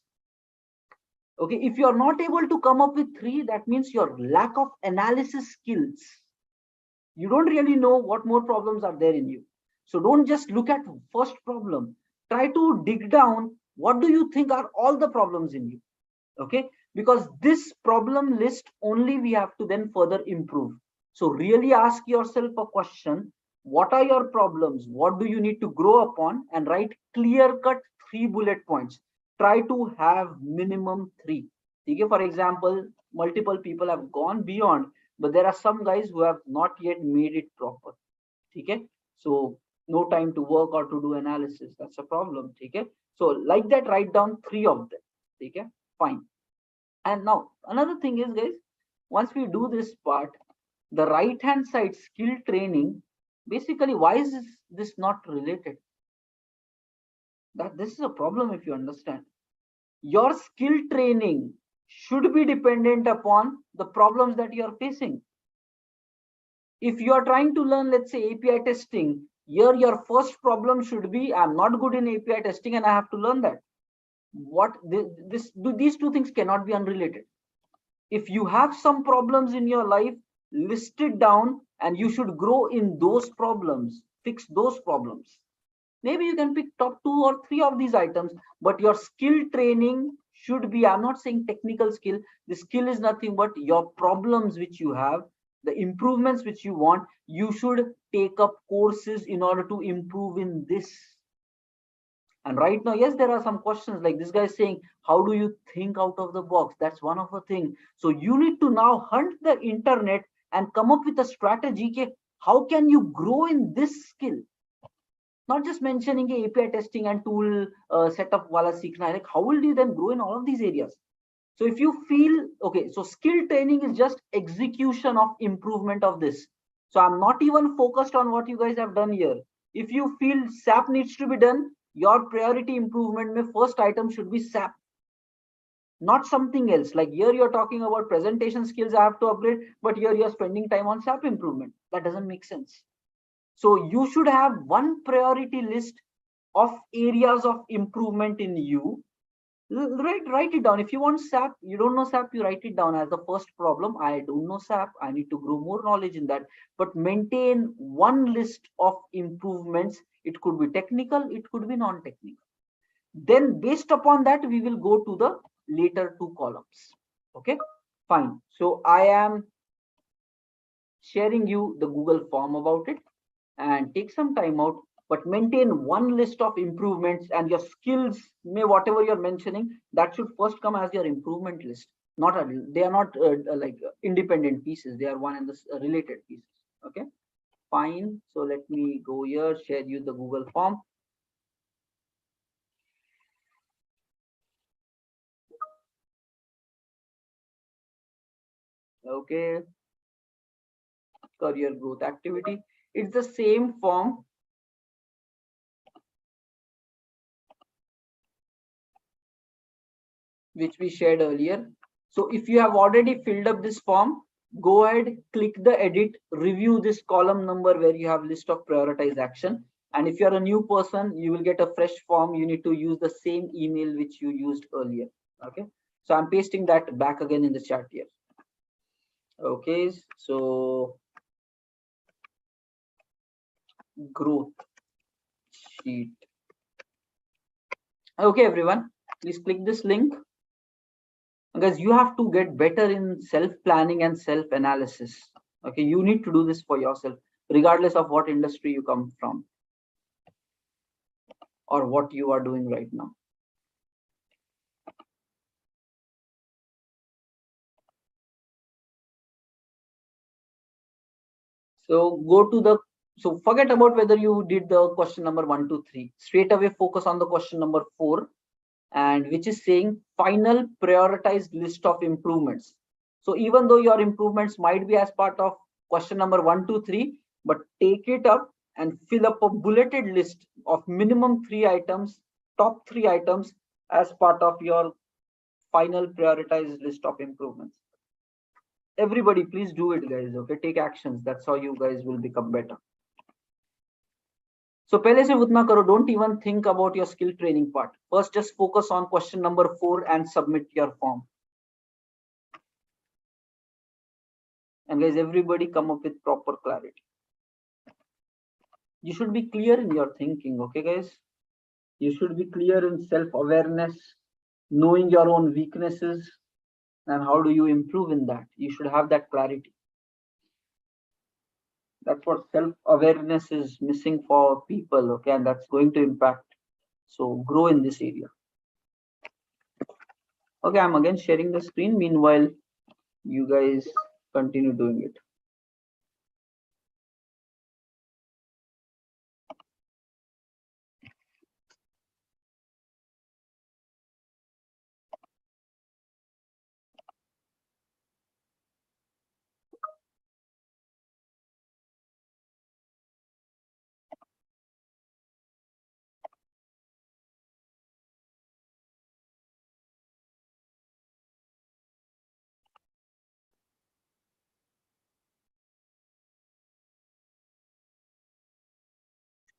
Okay, if you are not able to come up with three, that means your lack of analysis skills. You don't really know what more problems are there in you. So don't just look at first problem, try to dig down what do you think are all the problems in you. Okay, because this problem list only we have to then further improve. So really ask yourself a question: what are your problems, what do you need to grow upon, and write clear cut 3 bullet points. Try to have minimum 3. Okay, for example, multiple people have gone beyond, but there are some guys who have not yet made it proper. Okay, so no time to work or to do analysis, that's a problem. Okay, so like that, write down 3 of them. Okay, fine. And now another thing is, guys, once we do this part, the right hand side skill training, basically, why is this not related? That this is a problem. If you understand, your skill training should be dependent upon the problems that you are facing. If you are trying to learn, let's say, API testing, here your first problem should be, I'm not good in API testing and I have to learn that. These two things cannot be unrelated. If you have some problems in your life, list it down, and you should grow in those problems, fix those problems. Maybe you can pick top 2 or 3 of these items, but your skill training should be, I'm not saying technical skill, the skill is nothing but your problems which you have, the improvements which you want. You should take up courses in order to improve in this. And right now, yes, there are some questions like this guy is saying, how do you think out of the box? That's one of the thing. So you need to now hunt the internet and come up with a strategy. Okay, how can you grow in this skill? Not just mentioning API testing and tool setup wala seekhna. Like, how will you then grow in all of these areas? So if you feel, okay, so skill training is just execution of improvement of this. So I'm not even focused on what you guys have done here. If you feel SAP needs to be done, your priority improvement, my first item should be SAP, not something else. Like here you're talking about presentation skills I have to upgrade, but here you're spending time on SAP improvement. That doesn't make sense. So you should have one priority list of areas of improvement in you. Write it down. If you want SAP, you don't know SAP, you write it down as the first problem. I don't know SAP, I need to grow more knowledge in that. But maintain one list of improvements. It could be technical, it could be non-technical. Then based upon that, we will go to the later 2 columns. Okay, fine. So I am sharing you the Google form about it, and take some time out, but maintain one list of improvements, and your skills, may whatever you're mentioning, that should first come as your improvement list. Not they are not like independent pieces, they are one and the related pieces. Okay, fine. So let me go here, share you the Google form. Okay, career growth activity, it's the same form which we shared earlier. So if you have already filled up this form, go ahead, click the edit, review this column number where you have list of prioritized action. And if you're a new person, you will get a fresh form. You need to use the same email which you used earlier. Okay, so I'm pasting that back again in the chat here. Okay, so growth sheet. Okay, everyone, please click this link. Because you have to get better in self planning and self analysis. Okay, you need to do this for yourself, regardless of what industry you come from or what you are doing right now. So go to the, so forget about whether you did the question number 1 to 3. Straight away focus on the question number 4, and which is saying final prioritized list of improvements. So even though your improvements might be as part of question number 1 to 3, but take it up and fill up a bulleted list of minimum 3 items, top 3 items, as part of your final prioritized list of improvements. Everybody, please do it, guys. Okay, take actions. That's how you guys will become better. So पहले से उतना करो. Don't even think about your skill training part. First, just focus on question number 4 and submit your form. And guys, everybody come up with proper clarity. You should be clear in your thinking, okay, guys? You should be clear in self-awareness, knowing your own weaknesses, and how do you improve in that. You should have that clarity. That's what self-awareness is missing for people, okay, and that's going to impact. So grow in this area. Okay, I'm again sharing the screen. Meanwhile, you guys continue doing it.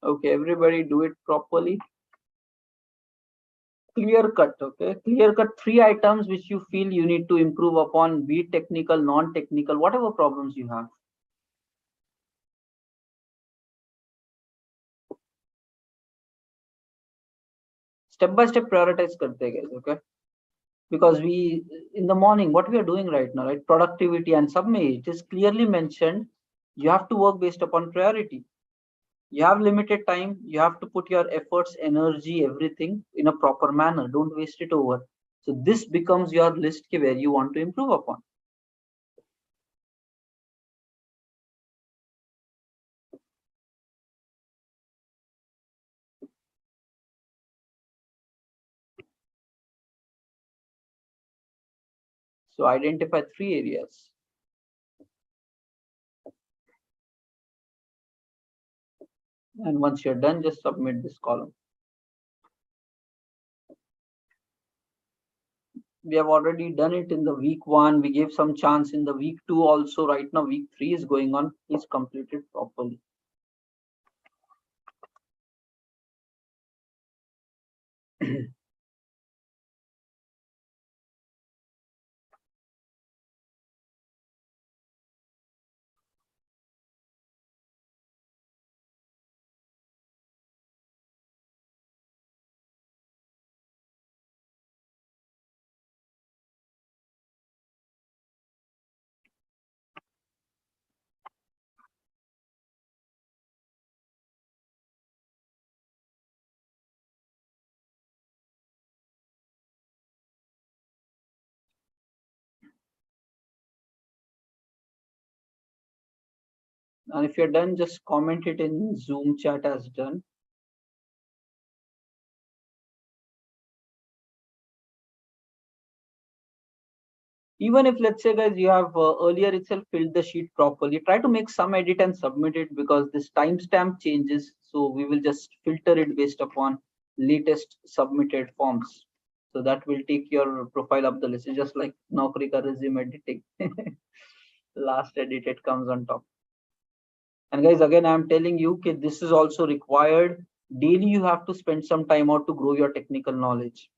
Okay, everybody do it properly. Clear cut, okay? Clear cut 3 items which you feel you need to improve upon, be it technical, non-technical, whatever problems you have. Step by step prioritize karte guys, okay? Because we, in the morning, what we are doing right now, right? Productivity and submit, it is clearly mentioned. You have to work based upon priority. You have limited time. You have to put your efforts, energy, everything in a proper manner. Don't waste it over. So this becomes your list where you want to improve upon. So identify 3 areas. And once you're done, just submit this column. We have already done it in the week 1. We gave some chance in the week 2 also. Right now, week 3 is going on. Please complete it properly. And if you're done, just comment it in Zoom chat as done. Even if, let's say, guys, you have earlier itself filled the sheet properly, try to make some edit and submit it, because this timestamp changes. So we will just filter it based upon latest submitted forms. So that will take your profile up the list. It's just like Naukri ka resume editing. Last edit, it comes on top. And guys, again, I'm telling you, okay, this is also required. Daily, you have to spend some time out to grow your technical knowledge.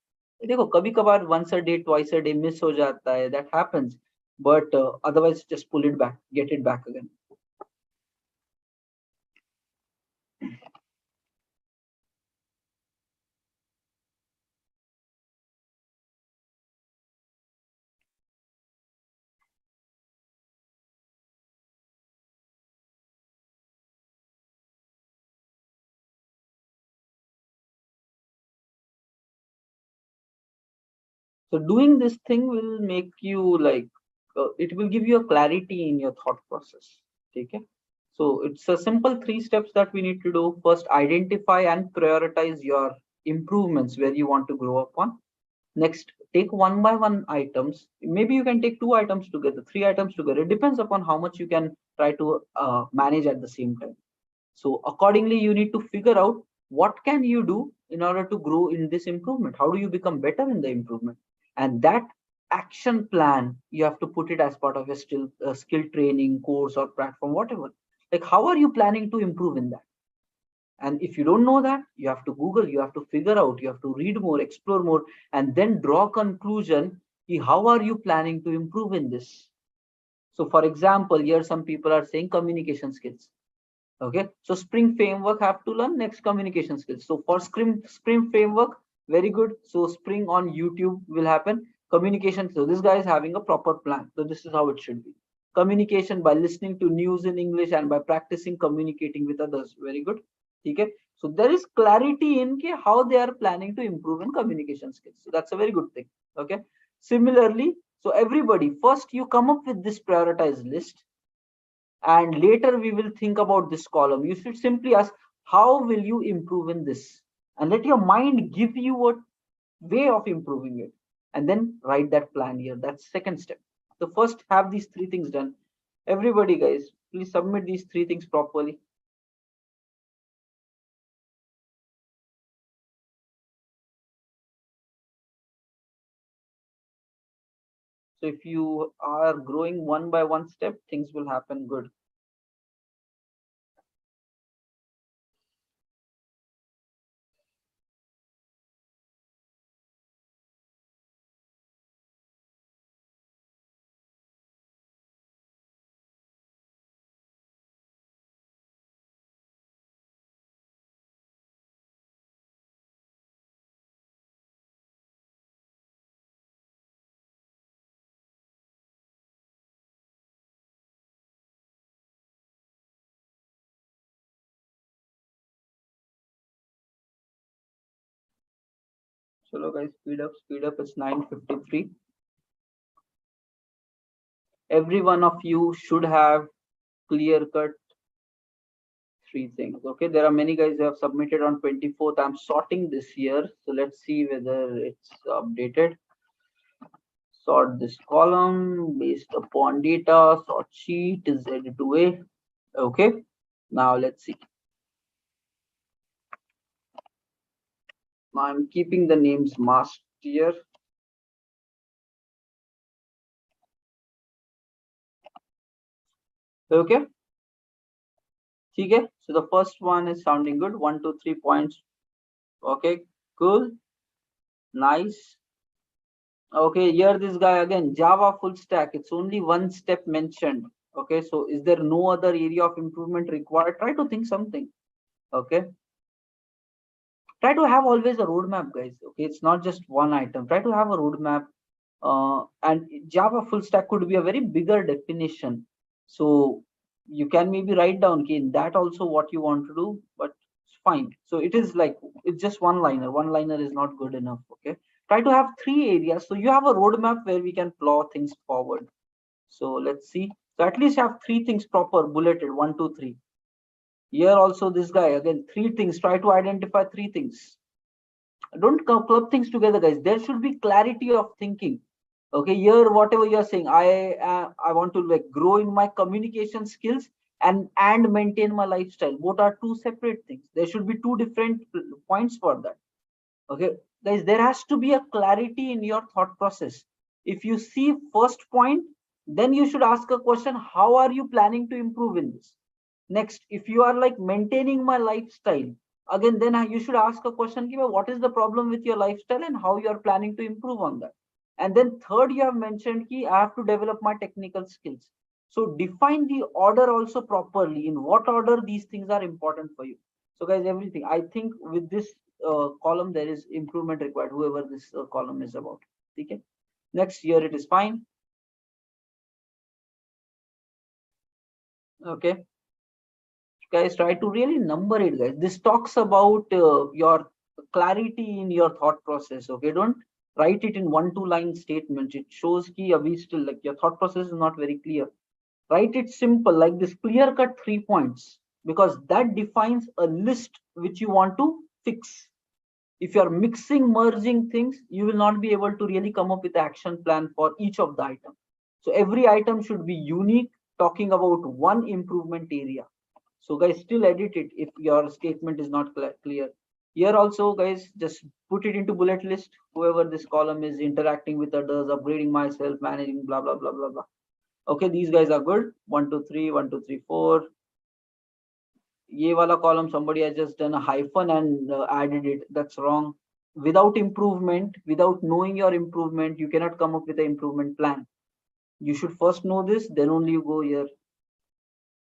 देखो कभी कभार once a day, twice a day miss हो जाता है, that happens, but otherwise just pull it back, get it back again. So doing this thing will make you like, it will give you a clarity in your thought process. Okay. So it's a simple 3 steps that we need to do. First, identify and prioritize your improvements where you want to grow upon. Next, take one by one items. Maybe you can take 2 items together, 3 items together. It depends upon how much you can try to manage at the same time. So accordingly, you need to figure out what can you do in order to grow in this improvement. How do you become better in the improvement? And that action plan, you have to put it as part of a skill training course or platform, whatever. Like, how are you planning to improve in that? And if you don't know that, you have to Google, you have to figure out, you have to read more, explore more, and then draw conclusion. How are you planning to improve in this? So for example, here some people are saying communication skills. Okay, so Spring framework have to learn next communication skills. So for Spring framework, very good. So Spring on YouTube will happen. Communication. So this guy is having a proper plan. So this is how it should be. Communication by listening to news in English and by practicing communicating with others. Very good. Okay. So there is clarity in how they are planning to improve in communication skills. So that's a very good thing. Okay. Similarly, so everybody, first you come up with this prioritized list, and later we will think about this column. You should simply ask, how will you improve in this? And let your mind give you a way of improving it. And then write that plan here. That's second step. So first have these three things done. Everybody, guys, please submit these three things properly. So if you are growing one by one step, things will happen good. Chalo guys, speed up, speed up. It's 9:53. Every one of you should have clear cut three things. Okay, there are many guys who have submitted on 24th. I'm sorting this here, so let's see whether it's updated. Sort this column based upon data. Sort sheet is ready to a. Okay, now let's see. I'm keeping the names masked here. Okay. Okay, so the first one is sounding good. 1, 2, 3 points. Okay, cool, nice. Okay, here this guy again, Java full stack. It's only one step mentioned. Okay, so is there no other area of improvement required? Try to think something. Okay, try to have always a roadmap, guys. Okay, it's not just one item. Try to have a roadmap. And Java full stack could be a very bigger definition. So you can maybe write down okay, in that also what you want to do, but it's fine. So it is like, it's just one liner. One liner is not good enough. Okay, try to have three areas. So you have a roadmap where we can plow things forward. So let's see. So at least have three things proper bulleted. 1, 2, 3. Here also this guy again, three things. Try to identify three things. Don't club things together, guys. There should be clarity of thinking. Okay, here whatever you're saying, I want to like grow in my communication skills and maintain my lifestyle. Both are two separate things. There should be two different points for that. Okay, guys, there has to be a clarity in your thought process. If you see first point, then you should ask a question, how are you planning to improve in this? Next, if you are like maintaining my lifestyle, again then you should ask a question, what is the problem with your lifestyle and how you are planning to improve on that? And then third, you have mentioned I have to develop my technical skills. So define the order also properly, in what order these things are important for you. So guys, everything, I think with this column there is improvement required, whoever this column is about. Okay, next year it is fine. Okay, guys, try to really number it, guys. This talks about your clarity in your thought process. Okay, don't write it in 1-2 line statements. It shows ki abhi still like your thought process is not very clear. Write it simple, like this, clear cut 3 points, because that defines a list which you want to fix. If you are mixing, merging things, you will not be able to really come up with an action plan for each of the items. So every item should be unique, talking about one improvement area. So guys, still edit it if your statement is not clear. Here also guys, just put it into bullet list. Whoever this column is, interacting with others, upgrading myself, managing, blah, blah, blah, blah, blah. Okay, these guys are good. 1, 2, 3, 1, 2, 3, 4. Ye wala column, somebody has just done a hyphen and added it. That's wrong. Without improvement, without knowing your improvement, you cannot come up with an improvement plan. You should first know this, then only you go here.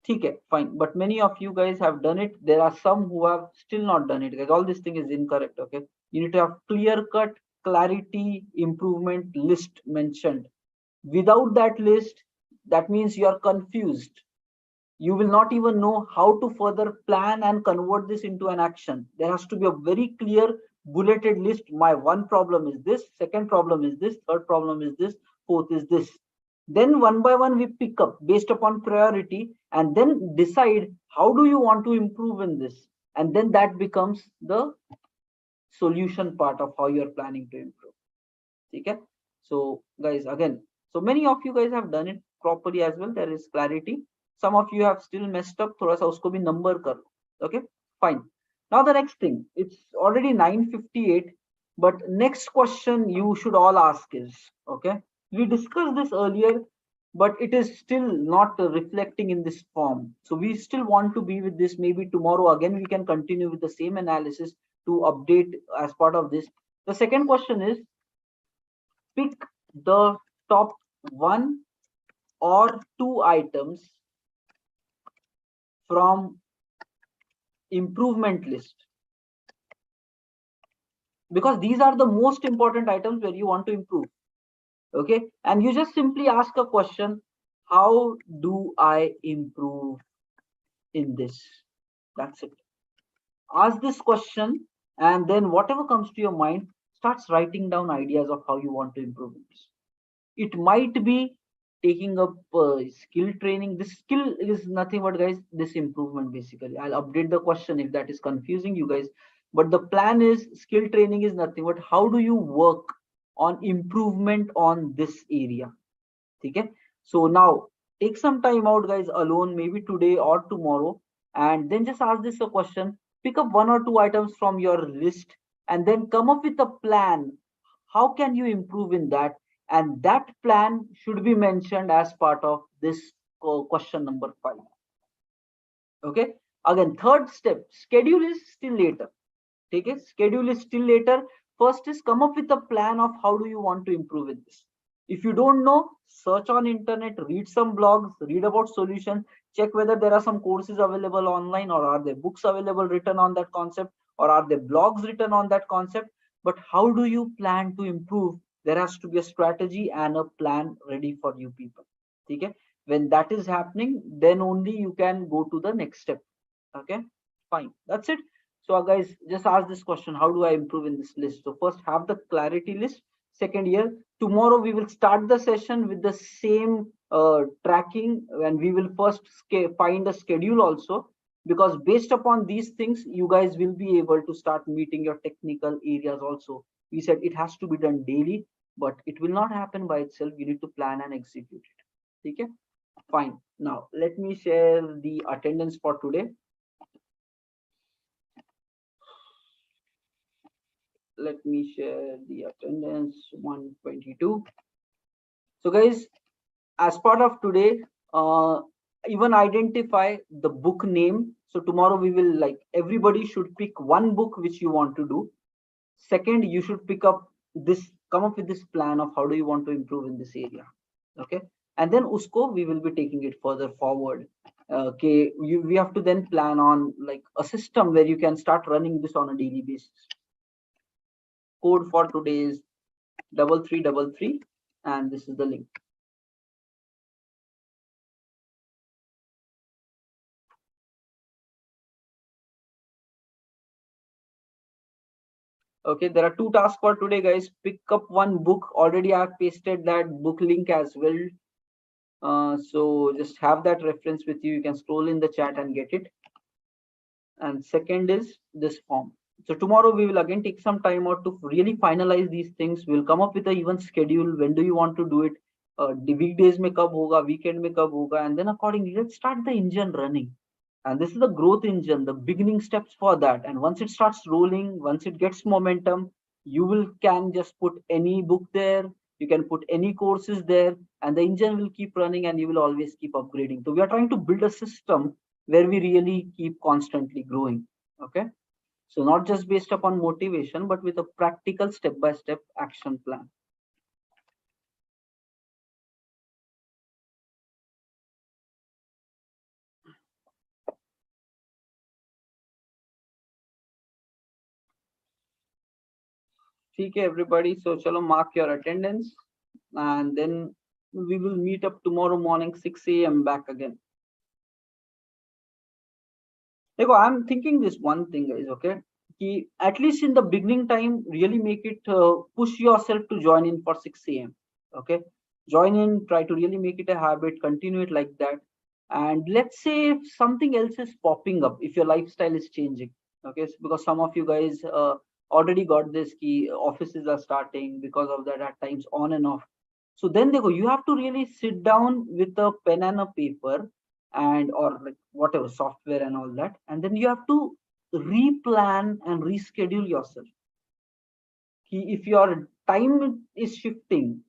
Okay, fine. But many of you guys have done it. There are some who have still not done it, guys. All this thing is incorrect. Okay, you need to have clear cut, clarity, improvement list mentioned. Without that list, that means you are confused. You will not even know how to further plan and convert this into an action. There has to be a very clear bulleted list. My one problem is this, second problem is this, third problem is this, fourth is this. Then one by one we pick up based upon priority and then decide how do you want to improve in this, and then that becomes the solution part of how you're planning to improve. Okay, so guys, again, so many of you guys have done it properly as well. There is clarity. Some of you have still messed up. थोड़ा सा उसको भी number कर लो. Okay, fine. Now the next thing, it's already 9:58, but next question you should all ask is, okay, we discussed this earlier, but it is still not reflecting in this form. So we still want to be with this. Maybe tomorrow again we can continue with the same analysis to update as part of this. The second question is, pick the top 1 or 2 items from improvement list, because these are the most important items where you want to improve. Okay, and you just simply ask a question, how do I improve in this? That's it. Ask this question, and then whatever comes to your mind, starts writing down ideas of how you want to improve in this. It might be taking up skill training. This skill is nothing but, guys, this improvement. Basically, I'll update the question if that is confusing you guys, but the plan is skill training is nothing but how do you work on improvement on this area. Okay, so now take some time out, guys, alone, maybe today or tomorrow, and then just ask this a question. Pick up 1 or 2 items from your list and then come up with a plan. How can you improve in that? And that plan should be mentioned as part of this question number 5. Okay, again, third step, schedule is still later. Take it, schedule is still later. First is come up with a plan of how do you want to improve in this. If you don't know, search on internet, read some blogs, read about solutions, check whether there are some courses available online, or are there books available written on that concept, or are there blogs written on that concept. But how do you plan to improve? There has to be a strategy and a plan ready for you people. Okay, when that is happening, then only you can go to the next step. Okay, fine, that's it. So guys, just ask this question, how do I improve in this list? So first, have the clarity list. Second, here, tomorrow we will start the session with the same tracking, and we will first find a schedule also, because based upon these things, you guys will be able to start meeting your technical areas also. We said it has to be done daily, but it will not happen by itself. You need to plan and execute it. Okay, fine. Now let me share the attendance for today. Let me share the attendance 122. So guys, as part of today, even identify the book name. So tomorrow we will, like, everybody should pick one book which you want to do. Second, you should pick up this, come up with this plan of how do you want to improve in this area. Okay, and then usko we will be taking it further forward. Okay, we have to then plan on like a system where you can start running this on a daily basis. Code for today is 3333, and this is the link. Okay, there are 2 tasks for today, guys. Pick up one book. Already I have pasted that book link as well. So just have that reference with you. You can scroll in the chat and get it. And second is this form. So tomorrow we will again take some time out to really finalize these things. We'll come up with a even schedule. When do you want to do it? The weekdays mein kab hoga, weekend mein kab hoga, and then accordingly let's start the engine running. And this is the growth engine, the beginning steps for that. And once it starts rolling, once it gets momentum, you will can just put any book there, you can put any courses there, and the engine will keep running and you will always keep upgrading. So we are trying to build a system where we really keep constantly growing. Okay, so not just based upon motivation, but with a practical step-by-step action plan. Okay, everybody. So, chalo, mark your attendance, and then we will meet up tomorrow morning 6 a.m. back again. देखो, I'm thinking this one thing, guys. Okay, at least in the beginning time, really make it push yourself to join in for 6 a.m. Okay, join in, try to really make it a habit, continue it like that. And let's say if something else is popping up, if your lifestyle is changing, okay, because some of you guys already got this key, offices are starting because of that at times on and off. So then they go, you have to really sit down with a pen and a paper and or like whatever software and all that, and then you have to replan and reschedule yourself. If your time is shifting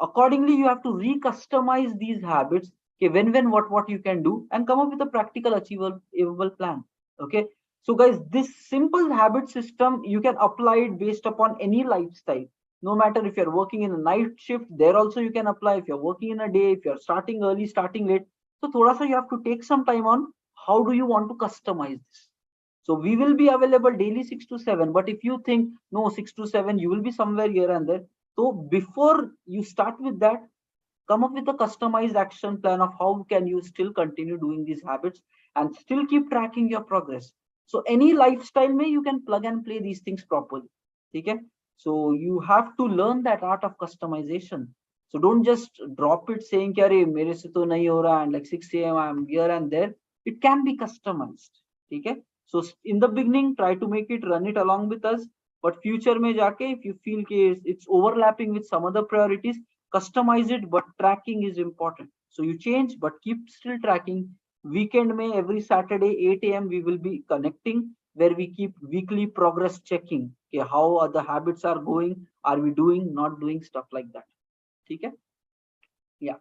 accordingly, you have to recustomize these habits. Okay, when what you can do, and come up with a practical achievable plan. Okay, so guys, this simple habit system you can apply it based upon any lifestyle. No matter if you're working in a night shift, there also you can apply. If you're working in a day, if you're starting early, starting late, so thoda sa you have to take some time on how do you want to customize this. So we will be available daily 6 to 7. But if you think no, 6 to 7, you will be somewhere here and there. So before you start with that, come up with a customized action plan of how can you still continue doing these habits and still keep tracking your progress. So any lifestyle may you can plug and play these things properly. Okay? So you have to learn that art of customization. So don't just drop it saying Kya mere se to nahi ho raha, and like 6 a.m. I'm here and there. It can be customized. Okay? So in the beginning, try to make it run it along with us. But future mein jaake, if you feel it's overlapping with some other priorities, customize it, but tracking is important. So you change, but keep still tracking. Weekend may every Saturday 8 a.m. we will be connecting, where we keep weekly progress checking. Okay, how are the habits are going? Are we doing, not doing stuff like that? Okay. Yeah.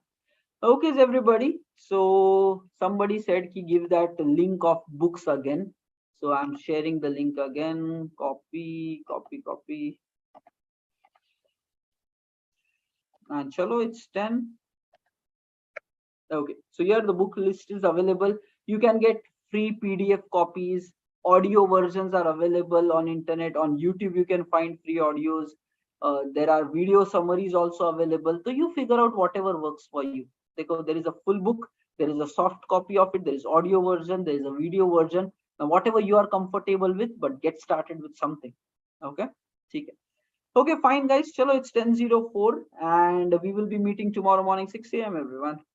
Okay, everybody. So somebody said ki give that link of books again. So I'm sharing the link again. Copy, copy, copy. And chalo, it's 10. Okay, so here the book list is available. You can get free PDF copies. Audio versions are available on internet. On YouTube, you can find free audios. There are video summaries also available. So you figure out whatever works for you. Because there is a full book, there is a soft copy of it, there is audio version, there is a video version. Now, whatever you are comfortable with, but get started with something. Okay, okay, fine, guys. Chalo, it's 10:04, and we will be meeting tomorrow morning 6 a.m. Everyone.